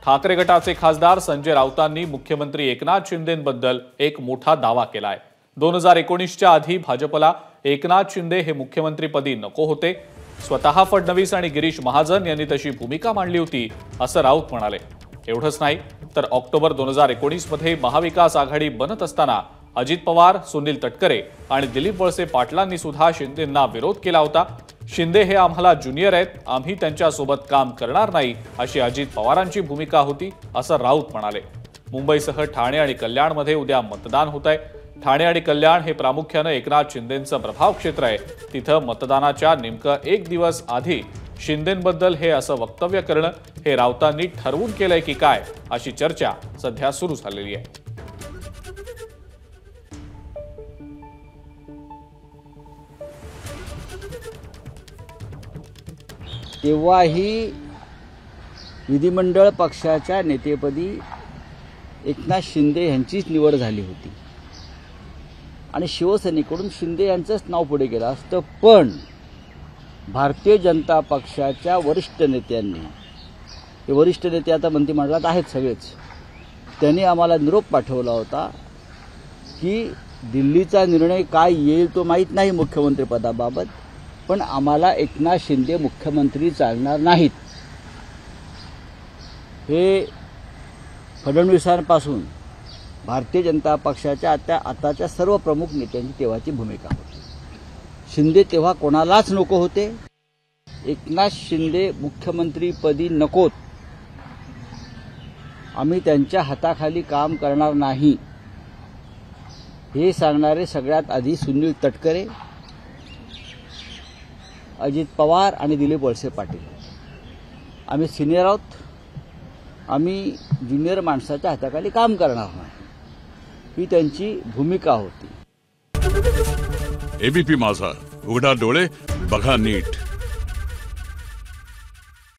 ठाकरे गटाचे खासदार संजय राऊतांनी मुख्यमंत्री एकनाथ शिंदेंबद्दल एक मोठा दावा केलाय। 2019च्या आधी भाजपला एकनाथ शिंदे हे मुख्यमंत्रीपदी नको होते। स्वतः फडणवीस आणि गिरीश महाजन यांनी तशी भूमिका मांडली होती असं राऊत म्हणाले। एवढंच नाही तर ऑक्टोबर 2019 मध्ये महाविकास आघाडी बनत असताना अजित पवार, सुनील तटकरे आणि दिलीप वळसे पाटलांनी सुद्धा शिंदेंना विरोध केला होता। शिंदे हे आम्हाला ज्युनियर आहेत, आम्ही त्यांच्यासोबत काम करणार नाही अशी अजित पवारांची भूमिका होती असं राऊत म्हणाले। मुंबईसह ठाणे आणि कल्याणमध्ये उद्या मतदान होत आहे। ठाणे आणि कल्याण हे प्रामुख्याने एकनाथ शिंदेंचं प्रभाव क्षेत्र आहे। तिथं मतदानाच्या नेमकं एक दिवस आधी शिंदेंबद्दल हे असं वक्तव्य करणं हे राऊतांनी ठरवून केलंय की काय अशी चर्चा सध्या सुरू झालेली आहे। तेव्हाही विधिमंडळ पक्षाच्या नेतेपदी एकनाथ शिंदे यांचीच निवड झाली होती आणि शिवसेनेकडून शिंदे यांचंच नाव पुढे गेलं असतं। पण भारतीय जनता पक्षाच्या वरिष्ठ नेत्यांनी, हे वरिष्ठ नेते आता मंत्रिमंडळात आहेत सगळेच, त्यांनी आम्हाला निरोप पाठवला होता की दिल्लीचा निर्णय काय येईल तो माहीत नाही मुख्यमंत्रीपदाबाबत, पण आम्हाला एकनाथ शिंदे मुख्यमंत्री चालणार नाहीत। हे फडणवीसांपासून भारतीय जनता पक्षाच्या आताच्या सर्व प्रमुख नेत्यांची तेव्हाची भूमिका होती। शिंदे तेव्हा कोणालाच नको होते। एकनाथ शिंदे मुख्यमंत्रीपदी नकोत, आम्ही त्यांच्या हाताखाली काम करणार नाही हे सांगणारे सगळ्यात आधी सुनील तटकरे, अजित पवार आणि दिलीप वळसे पाटील। आम्ही सिनियर आहोत, आम्ही ज्युनियर माणसाच्या हाताखाली काम करणार नाही ही त्यांची भूमिका होती। एबीपी माझा, उघडा डोळे बघा नीट।